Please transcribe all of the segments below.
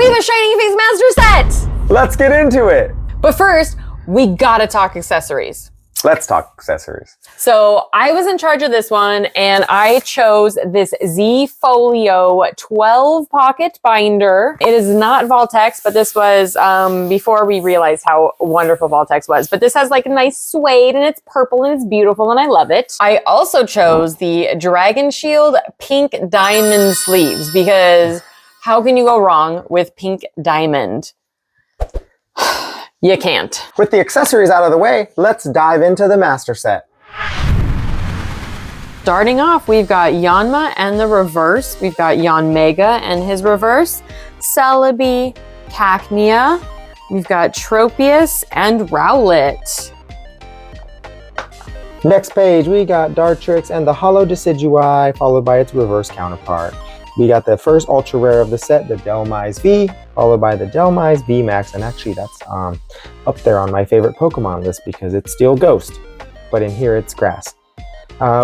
We have a Shiny Face Master set! Let's get into it. But first, we gotta talk accessories. Let's talk accessories. So I was in charge of this one, and I chose this Z Folio 12 pocket binder. It is not Vaultex, but this was before we realized how wonderful Vaultex was. But this has like a nice suede, and it's purple, and it's beautiful, and I love it. I also chose the Dragon Shield pink diamond sleeves, because how can you go wrong with pink diamond? You can't. With the accessories out of the way, let's dive into the master set. Starting off, we've got Yanma and the reverse. We've got Yanmega and his reverse. Celebi, Cacnea. We've got Tropius and Rowlet. Next page, we got Dartrix and the Holo Decidueye, followed by its reverse counterpart. We got the first ultra rare of the set, the Delmise V, followed by the Delmise V Max, and actually that's up there on my favorite Pokemon list because it's Steel Ghost, but in here it's Grass.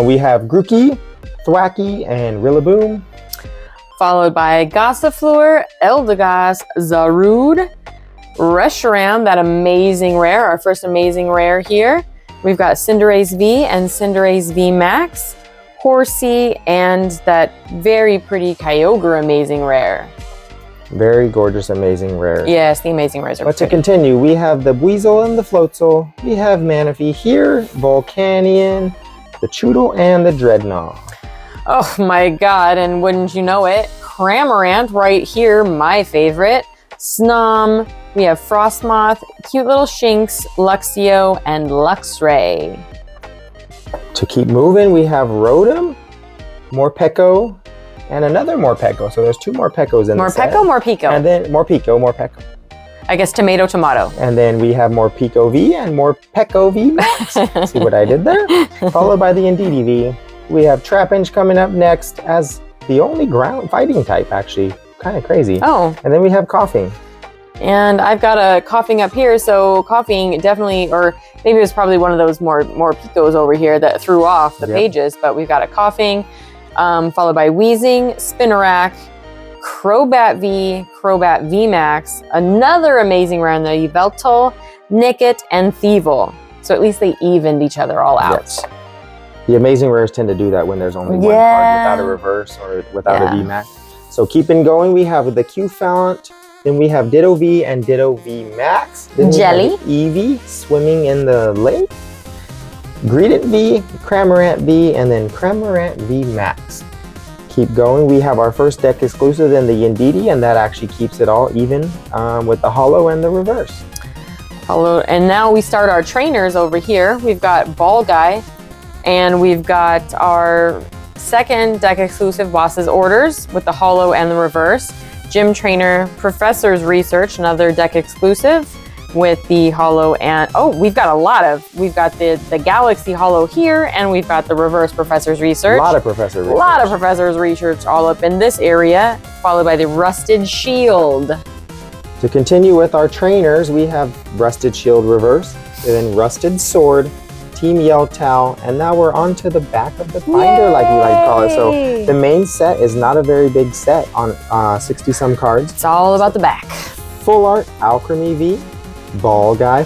We have Grookey, Thwackey, and Rillaboom. Followed by Gossifleur, Eldegoss, Zarude, Reshiram, that amazing rare, our first amazing rare here. We've got Cinderace V and Cinderace V Max, Horsey, and that very pretty Kyogre amazing rare. Very gorgeous, amazing rare. Yes, the amazing rares are But pretty. to continue, we have the Weasel and the Floatzel. We have Manaphy here, Volcanion, the Choodle, and the Dreadnought. Oh my god, and wouldn't you know it, Cramorant right here, my favorite. Snom, we have Frostmoth, cute little Shinx, Luxio, and Luxray. To keep moving, we have Rotom, Morpeko, and another Morpeko. So there's two Morpekos in the set. Morpeko, Morpeko. And then Morpeko. I guess tomato. And then we have Morpeko V and Morpeko V Max. See what I did there? Followed by the Indeede V. We have Trapinch coming up next as the only ground fighting type, actually. Kind of crazy. Oh. And then we have Coughing. And I've got a Coughing up here, so Coughing definitely, or maybe it was probably one of those more Picos over here that threw off the pages, but we've got a Coughing, followed by Wheezing, Spinarak, Crobat V Max, another amazing rare in the Yveltal, Nickit, and Thievul. So at least they evened each other all out. Yes. The amazing rares tend to do that when there's only one card without a reverse or without a V Max. So keeping going, we have the Q-Fount, then we have Ditto V and Ditto V Max. Then Jelly. Eevee swimming in the lake. Greedent V, Cramorant V, and then Cramorant V Max. Keep going. We have our first deck exclusive in the Indeede, and that actually keeps it all even with the Holo and the reverse. And now we start our trainers over here. We've got Ball Guy, and we've got our second deck exclusive Boss's Orders with the Holo and the reverse. Gym Trainer, Professor's Research, another deck exclusive with the Holo, and we've got the Galaxy Holo here, and we've got the reverse Professor's Research. A lot of Professor's Research. A lot of Professor's Research all up in this area, followed by the Rusted Shield. To continue with our trainers, we have Rusted Shield Reverse, and then Rusted Sword, Team Yelltao, and now we're on to the back of the binder, like we like to call it. So the main set is not a very big set on 60-some cards. It's all about the back. Full Art, Alchemy V, Ball Guy,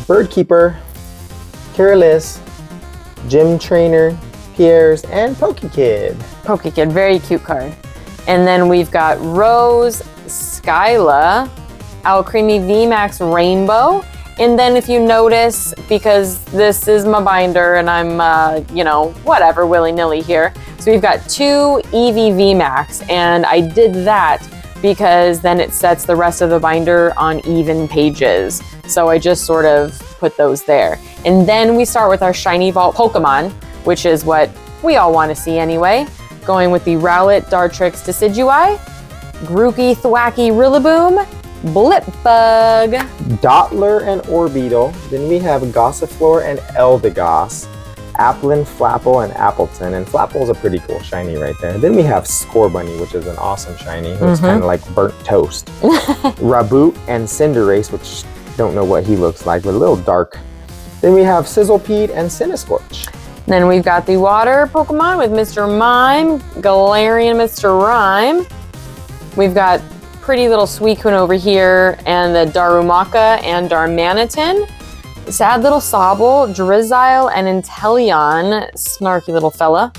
Birdkeeper, Careless, Gym Trainer, Pierre's, and Pokekid. Pokekid, very cute card. And then we've got Rose, Skyla, Alcremie VMAX Rainbow. And then if you notice, because this is my binder and I'm, whatever, willy-nilly here. So we've got two Eevee VMAX, and I did that because then it sets the rest of the binder on even pages. So I just sort of put those there. And then we start with our Shiny Vault Pokemon, which is what we all want to see anyway. Going with the Rowlet, Dartrix, Decidueye, Grookey, Thwackey, Rillaboom, Blipbug, Dottler and Orbeetle. Then we have Gossifleur and Eldegoss, Applin, Flapple, and Appleton. And Flapple's a pretty cool shiny right there. Then we have Scorbunny, which is an awesome shiny. It's kind of like burnt toast. Raboot and Cinderace, which don't know what he looks like, but a little dark. Then we have Sizzlepede and Cinescorch. Then we've got the water Pokemon with Mr. Mime, Galarian Mr. Rhyme. We've got pretty little Suicune over here, and the Darumaka and Darmanitan. Sad little Sobble, Drizzile, and Inteleon, snarky little fella.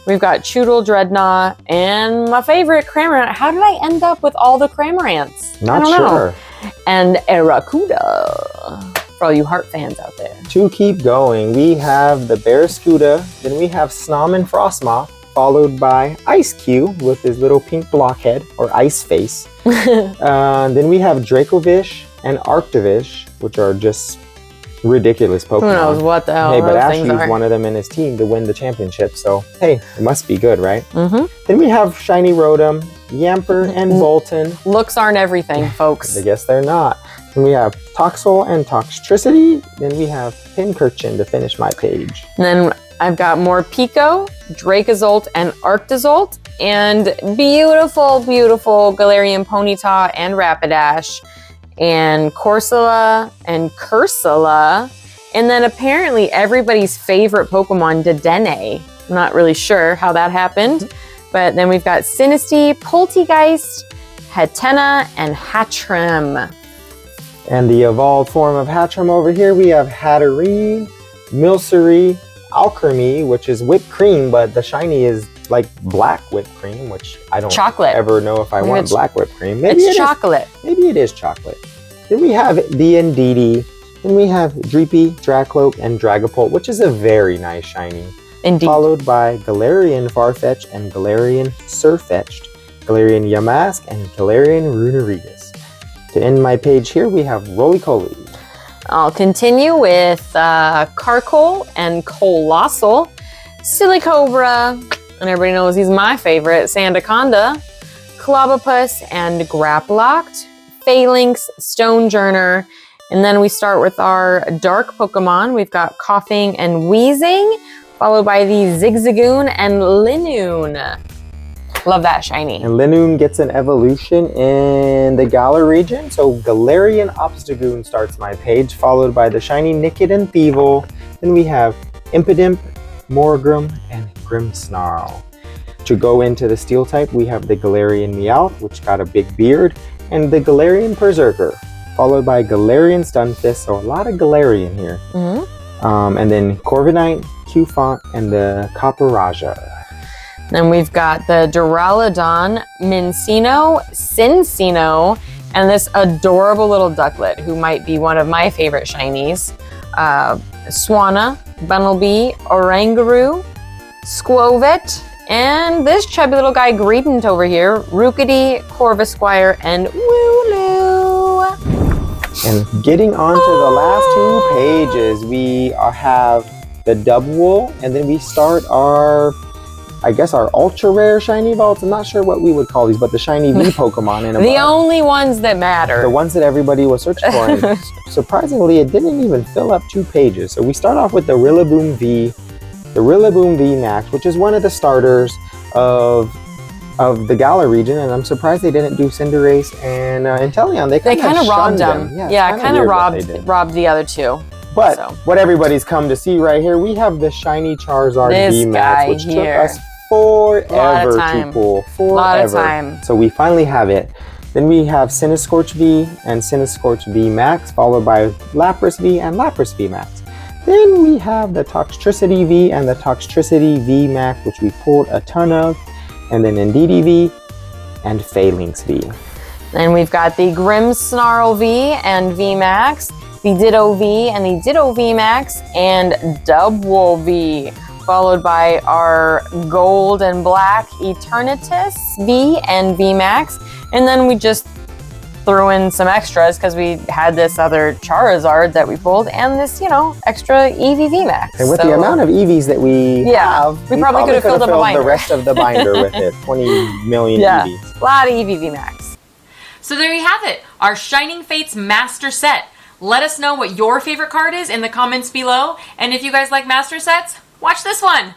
We've got Choodle, Dreadnought, and my favorite Cramorant. How did I end up with all the Cramorants? Not sure. And Aracuda, for all you Heart fans out there. To keep going, we have the Barraskewda, then we have Snom and Frostmoth, followed by Ice Cube with his little pink blockhead, or Ice Face. Then we have Dracovish and Arctovish, which are just ridiculous Pokemon. Who knows what the hell Hey, but those Ash things used are. one of them in his team to win the championship, so hey, it must be good, right? Mm-hmm. Then we have Shiny Rotom, Yamper, and Bolton. Looks aren't everything, folks. I guess they're not. Then we have Toxel and Toxtricity. Then we have Pincurchin to finish my page. And then I've got more Pico, Dracozolt, and Arctozolt, and beautiful, beautiful Galarian Ponyta and Rapidash, and Corsola and Cursula, and then apparently everybody's favorite Pokemon, Dedenne. I'm not really sure how that happened, but then we've got Sinistea, Poltegeist, Hatena, and Hattrem. And the evolved form of Hattrem over here, we have Hatterene, Milcery, Alchemy, which is whipped cream, but the shiny is like black whipped cream, which I don't ever know if I want black whipped cream. Maybe it's chocolate. Maybe it is chocolate. Then we have the Indeede. Then we have Dreepy, Dracloak, and Dragapult, which is a very nice shiny. Indeed. Followed by Galarian Farfetch and Galarian Surfetch'd, Galarian Yamask, and Galarian Runerigus. To end my page here, we have Roly-Poly. I'll continue with Carkol and Colossal, Silicobra, and everybody knows he's my favorite, Sandaconda, Clobopus and Grapploct, Phalanx, Stonejourner, and then we start with our dark Pokemon. We've got Coughing and Wheezing, followed by the Zigzagoon and Linoon. Love that shiny. And Linoon gets an evolution in the Galar region, so Galarian Obstagoon starts my page, followed by the shiny Nickit Thievul. Then we have Impidimp, Morgrem, and Grimmsnarl. To go into the Steel type, we have the Galarian Meowth, which got a big beard, and the Galarian Berserker, followed by Galarian Stunfisk, so a lot of Galarian here. And then Corviknight, Cufant, and the Copperajah. Then we've got the Duraludon, Mincino, Cincino, and this adorable little ducklet who might be one of my favorite shinies. Swanna, Bunnelby, Oranguru, Squovit, and this chubby little guy Greedent over here, Rookity, Corvisquire, and Wooloo. And getting on to the last two pages, we have the Dubwool, and then we start our ultra rare shiny vaults. I'm not sure what we would call these, but the shiny V Pokemon. And the only ones that matter. The ones that everybody was searching for. And surprisingly, it didn't even fill up 2 pages. So we start off with the Rillaboom V, the Rillaboom V Max, which is one of the starters of the Galar region, and I'm surprised they didn't do Cinderace and Inteleon. They kind of robbed them. Yeah, kind of robbed the other two. But what everybody's come to see right here, we have the shiny Charizard VMAX, which took us forever to pull. Forever. A lot of time. So we finally have it. Then we have Cinescorch V and Cinescorch V Max, followed by Lapras V and Lapras V Max. Then we have the Toxtricity V and the Toxtricity V Max, which we pulled a ton of. And then Indeede V and Phalanx V. Then we've got the Grimmsnarl V and V Max, the Ditto V and the Ditto V Max, and Dubwool V, followed by our Gold and Black Eternatus V and V Max. And then we just threw in some extras because we had this other Charizard that we pulled and this, extra EV Max. And with the amount of EVs that we have, we probably could have filled up a binder. The rest of the binder with it. 20 million EVs. A lot of EV Max. So there you have it, our Shining Fates Master Set. Let us know what your favorite card is in the comments below. And if you guys like Master Sets, watch this one.